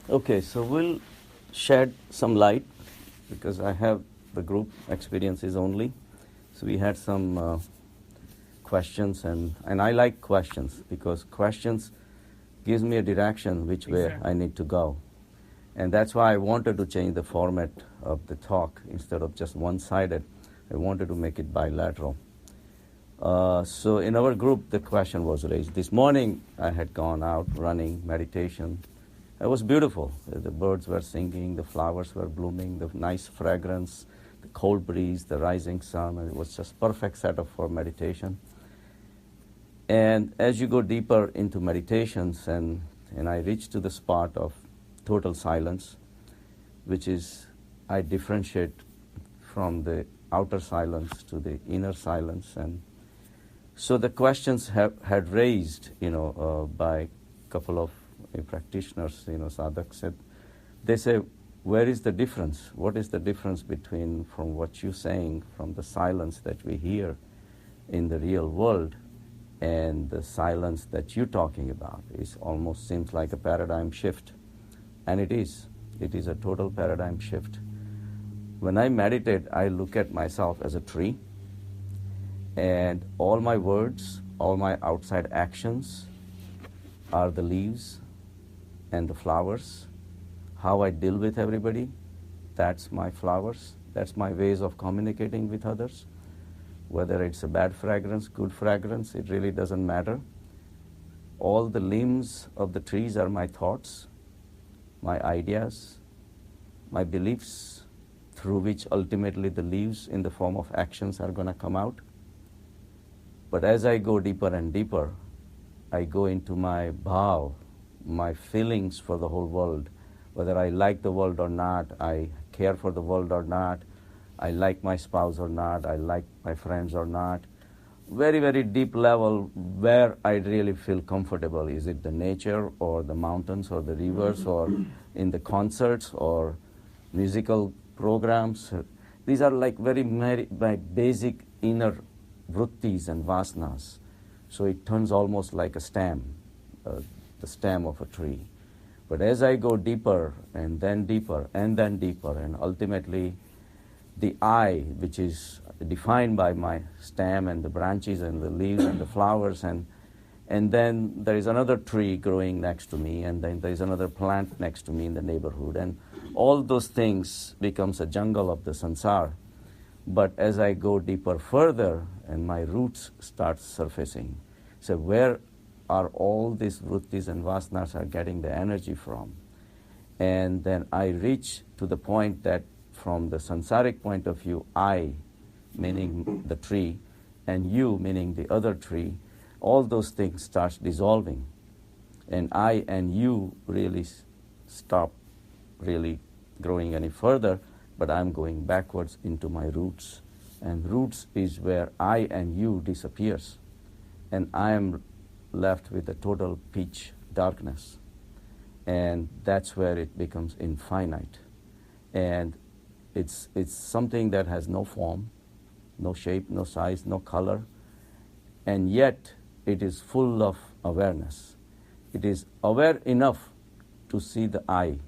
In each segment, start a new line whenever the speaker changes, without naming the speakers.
Okay, so we'll shed some light because I have the group experiences only. So we had some questions, and I like questions because questions gives me a direction which way I need to go. And that's why I wanted to change the format of the talk instead of just one-sided. I wanted to make it bilateral. So in our group, the question was raised. This morning, I had gone out running, meditation. It was beautiful. The birds were singing, the flowers were blooming, the nice fragrance, the cold breeze, the rising sun. It was just perfect setup for meditation. And as you go deeper into meditations, and I reach to the spot of total silence, which is I differentiate from the outer silence to the inner silence. And so the questions had raised, by a couple of practitioners, sadhaks said, they say, where is the difference? What is the difference between from what you're saying, from the silence that we hear in the real world and the silence that you're talking about? It almost seems like a paradigm shift. And it is. It is a total paradigm shift. When I meditate, I look at myself as a tree, and all my words, all my outside actions are the leaves and the flowers. How I deal with everybody, that's my flowers. That's my ways of communicating with others. Whether it's a bad fragrance, good fragrance, it really doesn't matter. All the limbs of the trees are my thoughts, my ideas, my beliefs, through which ultimately the leaves in the form of actions are going to come out. But as I go deeper and deeper, I go into my bhav, my feelings for the whole world. Whether I like the world or not, I care for the world or not, I like my spouse or not, I like my friends or not. Very, very deep level where I really feel comfortable. Is it the nature or the mountains or the rivers or in the concerts or musical programs? These are like very my basic inner vrittis and vasanas. So it turns almost like a stem, the stem of a tree. But as I go deeper and then deeper and then deeper, and ultimately the I, which is defined by my stem and the branches and the leaves and the flowers, and then there is another tree growing next to me, and then there is another plant next to me in the neighborhood, and all those things becomes a jungle of the sansar. But as I go deeper further, and my roots start surfacing, so where are all these vrittis and vasanas are getting the energy from? And then I reach to the point that from the sansaric point of view, I, meaning the tree, and you, meaning the other tree, all those things start dissolving. And I and you really stop really growing any further, but I'm going backwards into my roots. And roots is where I and you disappears. And I am left with a total pitch darkness. And that's where it becomes infinite. And it's something that has no form, no shape, no size, no color, and yet it is full of awareness. It is aware enough to see the I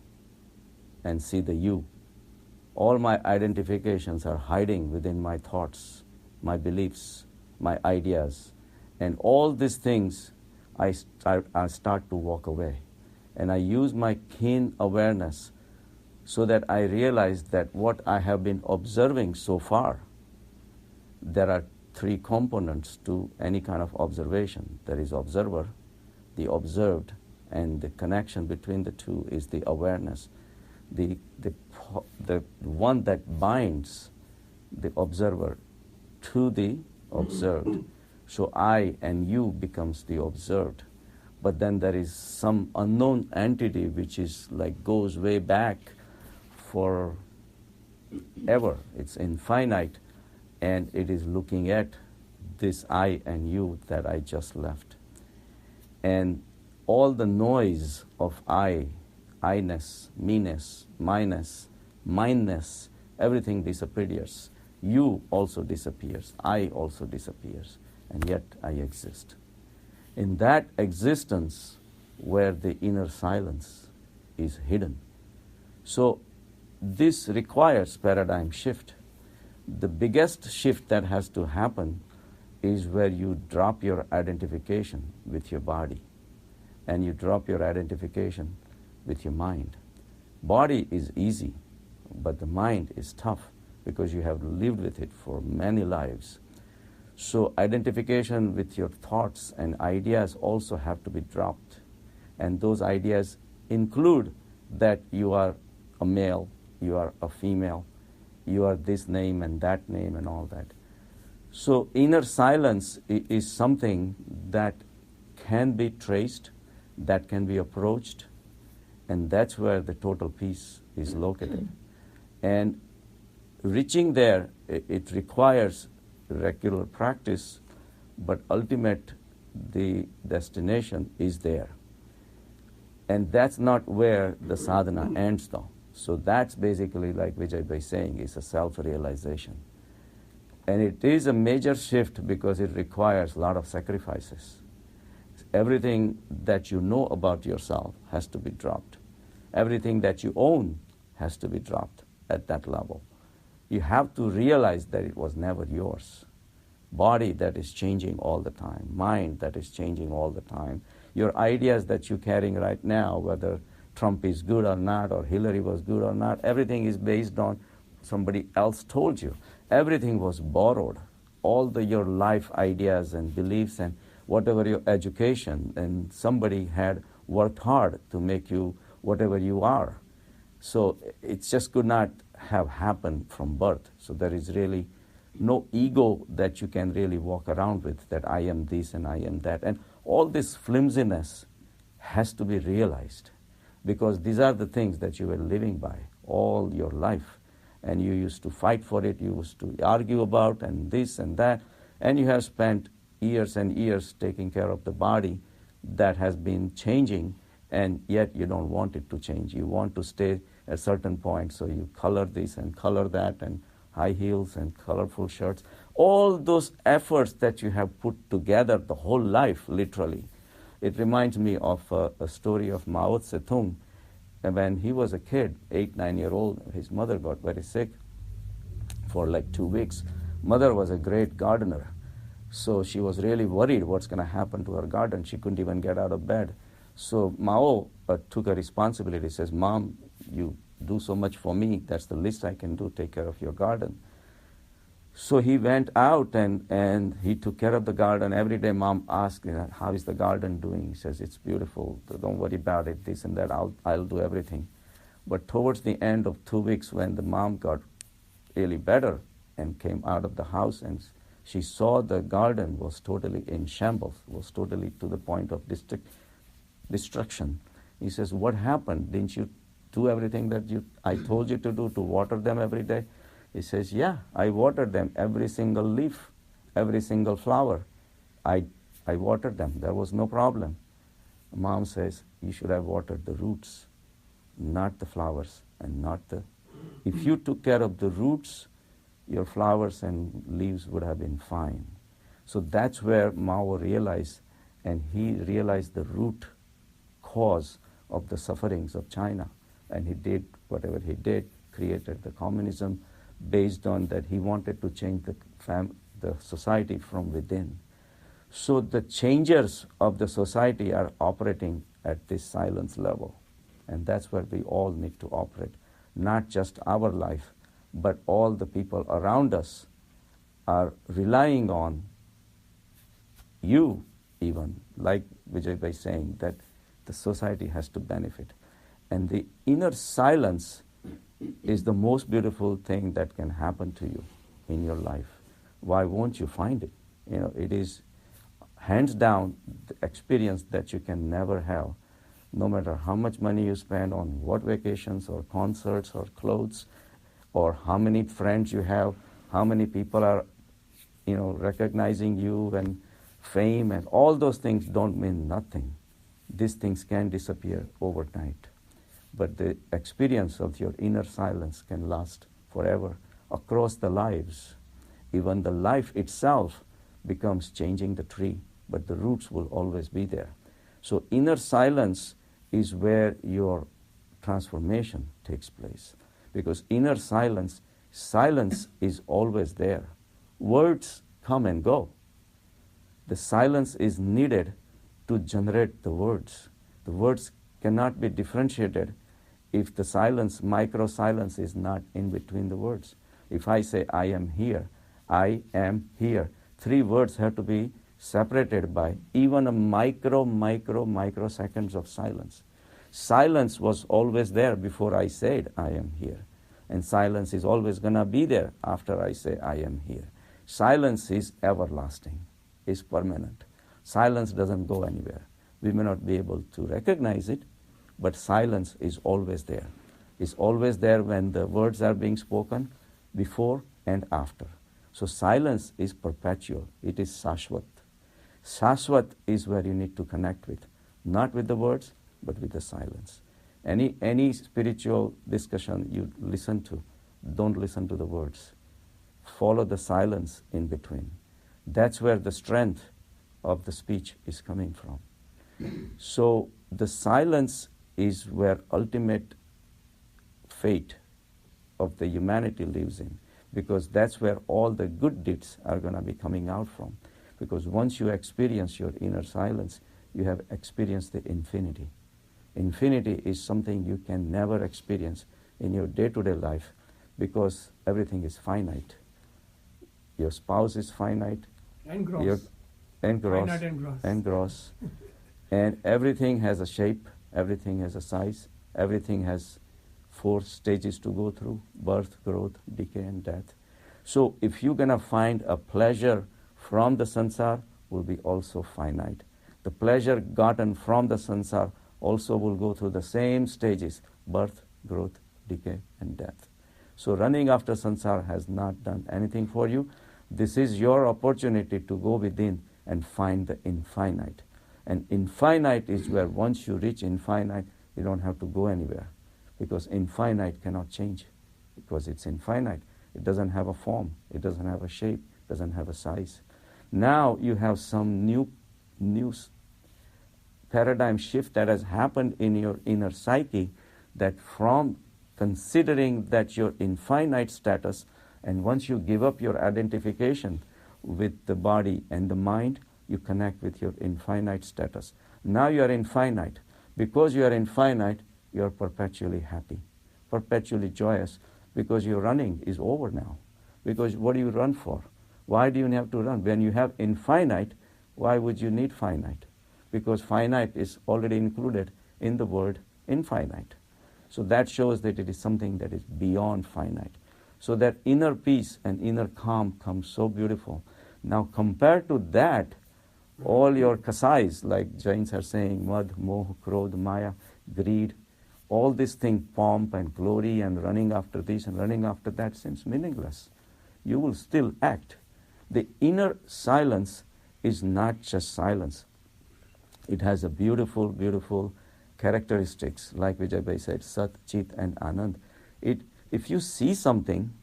and see the you. All my identifications are hiding within my thoughts, my beliefs, my ideas, and all these things I start to walk away. And I use my keen awareness so that I realize that what I have been observing so far, there are three components to any kind of observation. There is observer, the observed, and the connection between the two is the awareness. The one that binds the observer to the observed. So I and you becomes the observed. But then there is some unknown entity which is like goes way back forever. It's infinite, and it is looking at this I and you that I just left. And all the noise of I-ness, me-ness, my-ness, mine-ness, everything disappears. You also disappears. I also disappears. And yet I exist. In that existence where the inner silence is hidden. So this requires paradigm shift. The biggest shift that has to happen is where you drop your identification with your body and you drop your identification with your mind. Body is easy, but the mind is tough because you have lived with it for many lives. So identification with your thoughts and ideas also have to be dropped. And those ideas include that you are a male, you are a female, you are this name and that name and all that. So inner silence is something that can be traced, that can be approached, and that's where the total peace is located. And reaching there, it requires regular practice, but ultimate, the destination is there. And that's not where the sadhana ends though. So that's basically, like Vijay Bhai saying, is a self-realization. And it is a major shift because it requires a lot of sacrifices. Everything that you know about yourself has to be dropped. Everything that you own has to be dropped at that level. You have to realize that it was never yours. Body that is changing all the time. Mind that is changing all the time. Your ideas that you're carrying right now, whether Trump is good or not, or Hillary was good or not, everything is based on somebody else told you. Everything was borrowed. All your life ideas and beliefs and whatever your education, and somebody had worked hard to make you whatever you are. So it just could not have happened from birth. So there is really no ego that you can really walk around with, that I am this and I am that. And all this flimsiness has to be realized, because these are the things that you were living by all your life. And you used to fight for it, you used to argue about and this and that, and you have spent years and years taking care of the body that has been changing, and yet you don't want it to change. You want to stay at a certain point, so you color this and color that, and high heels and colorful shirts. All those efforts that you have put together the whole life, literally. It reminds me of a story of Mao Zedong. And when he was a kid, 8-9-year-old, his mother got very sick for like 2 weeks. Mother was a great gardener, so she was really worried what's going to happen to her garden. She couldn't even get out of bed. So Mao took a responsibility, says, Mom, you do so much for me, that's the least I can do, take care of your garden. So he went out and he took care of the garden. Every day Mom asked, how is the garden doing? He says, it's beautiful, don't worry about it, this and that, I'll do everything. But towards the end of 2 weeks, when the mom got really better and came out of the house, and she saw the garden was totally in shambles, was totally to the point of destruction. He says, what happened? Didn't you do everything that I told you to do, to water them every day? He says, yeah, I watered them, every single leaf, every single flower. I watered them, there was no problem. Mom says, you should have watered the roots, not the flowers, and not the... If you took care of the roots, your flowers and leaves would have been fine. So that's where Mao realized, and he realized the root cause of the sufferings of China. And he did whatever he did, created the communism, based on that he wanted to change the society from within. So the changers of the society are operating at this silence level. And that's where we all need to operate. Not just our life, but all the people around us are relying on you even, like Vijay Bhai saying, that the society has to benefit. And the inner silence is the most beautiful thing that can happen to you in your life. Why won't you find it? It is hands down the experience that you can never have, no matter how much money you spend on what vacations or concerts or clothes, or how many friends you have, how many people are, recognizing you, and fame, and all those things don't mean nothing. These things can disappear overnight. But the experience of your inner silence can last forever, across the lives. Even the life itself becomes changing the tree, but the roots will always be there. So inner silence is where your transformation takes place. Because inner silence is always there. Words come and go. The silence is needed to generate the words. The words cannot be differentiated if the silence, micro silence, is not in between the words. If I say, I am here, 3 words have to be separated by even a microseconds of silence. Silence was always there before I said, I am here. And silence is always going to be there after I say, I am here. Silence is everlasting, is permanent. Silence doesn't go anywhere. We may not be able to recognize it, but silence is always there. It's always there when the words are being spoken, before and after. So silence is perpetual. It is Shashwat. Shashwat is where you need to connect with, not with the words, but with the silence. Any spiritual discussion you listen to, don't listen to the words. Follow the silence in between. That's where the strength of the speech is coming from. So the silence is where ultimate fate of the humanity lives in, because that's where all the good deeds are going to be coming out from. Because once you experience your inner silence, you have experienced the infinity. Infinity is something you can never experience in your day-to-day life, because everything is finite. Your spouse is finite.
And gross.
Finite and gross. And everything has a shape, everything has a size, everything has 4 stages to go through: birth, growth, decay, and death. So if you're going to find a pleasure from the sansar, will be also finite. The pleasure gotten from the sansar also will go through the same stages: birth, growth, decay, and death. So running after sansar has not done anything for you. This is your opportunity to go within and find the infinite. And infinite is where once you reach infinite, you don't have to go anywhere. Because infinite cannot change. Because it's infinite. It doesn't have a form. It doesn't have a shape. It doesn't have a size. Now you have some new paradigm shift that has happened in your inner psyche, that from considering that your infinite status, and once you give up your identification with the body and the mind, you connect with your infinite status. Now you are infinite. Because you are infinite, you are perpetually happy, perpetually joyous, because your running is over now. Because what do you run for? Why do you have to run? When you have infinite, why would you need finite? Because finite is already included in the word infinite. So that shows that it is something that is beyond finite. So that inner peace and inner calm comes so beautiful. Now compared to that, all your kasais, like Jains are saying, mad, moh, krodh, maya, greed, all this thing, pomp and glory and running after this and running after that, seems meaningless. You will still act. The inner silence is not just silence. It has a beautiful, beautiful characteristics, like Vijay Bhai said, Sat, Chit and Anand. If you see something,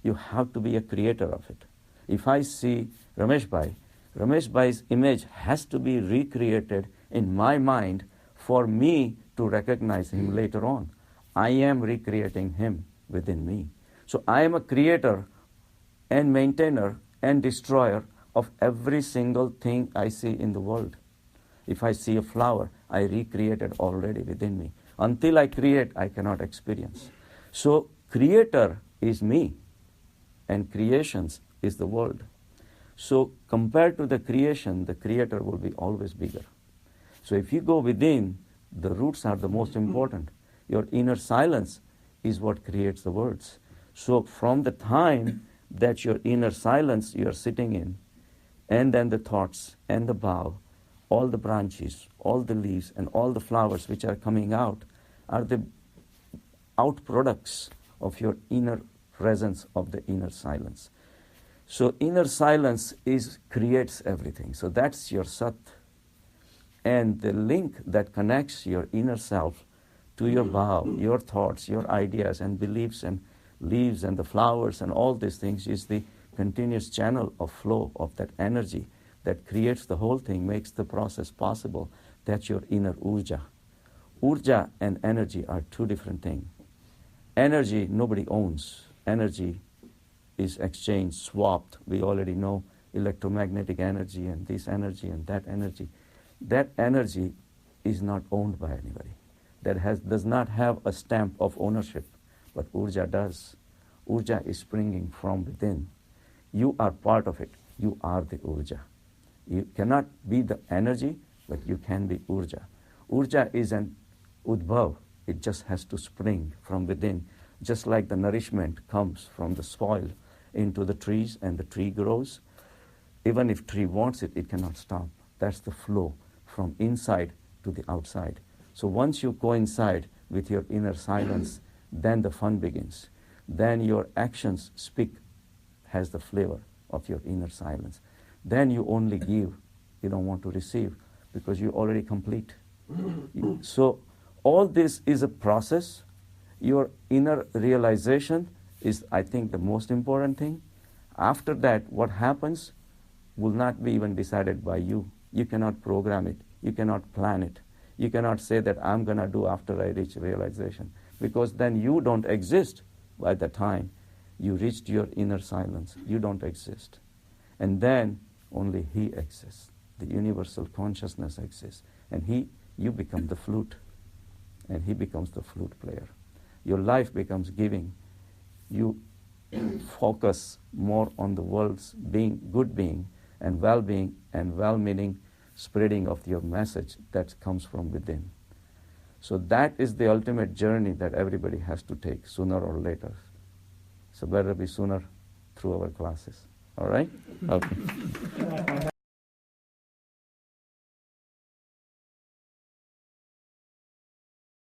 you have to be a creator of it. If I see Ramesh Bhai's image has to be recreated in my mind for me to recognize him later on. I am recreating him within me. So I am a creator and maintainer and destroyer of every single thing I see in the world. If I see a flower, I recreate it already within me. Until I create, I cannot experience. So creator is me, and creations is the world. So compared to the creation, the creator will be always bigger. So if you go within, the roots are the most important. Your inner silence is what creates the words. So from the time that your inner silence you are sitting in, and then the thoughts and the bough, all the branches, all the leaves, and all the flowers which are coming out are the outproducts of your inner presence of the inner silence. So inner silence creates everything. So that's your Sat. And the link that connects your inner self to your bough, your thoughts, your ideas and beliefs and leaves and the flowers and all these things is the continuous channel of flow of that energy that creates the whole thing, makes the process possible. That's your inner urja. Urja and energy are two different things. Energy nobody owns. Energy is exchanged, swapped. We already know electromagnetic energy and this energy and that energy. That energy is not owned by anybody. Does not have a stamp of ownership, but Urja does. Urja is springing from within. You are part of it. You are the Urja. You cannot be the energy, but you can be Urja. Urja is an udbhav. It just has to spring from within, just like the nourishment comes from the soil into the trees and the tree grows. Even if tree wants it, it cannot stop. That's the flow from inside to the outside. So once you coincide with your inner silence, then the fun begins. Then your actions speak, has the flavor of your inner silence. Then you only give, you don't want to receive, because you're already complete. So all this is a process. Your inner realization is, I think, the most important thing. After that, what happens will not be even decided by you. You cannot program it. You cannot plan it. You cannot say that I'm going to do after I reach realization, because then you don't exist by the time you reached your inner silence. You don't exist. And then only He exists. The universal consciousness exists. And you become the flute, and He becomes the flute player. Your life becomes giving. You focus more on the world's good being and well-being and well-meaning spreading of your message that comes from within. So that is the ultimate journey that everybody has to take sooner or later. So better be sooner through our classes. All right? Okay.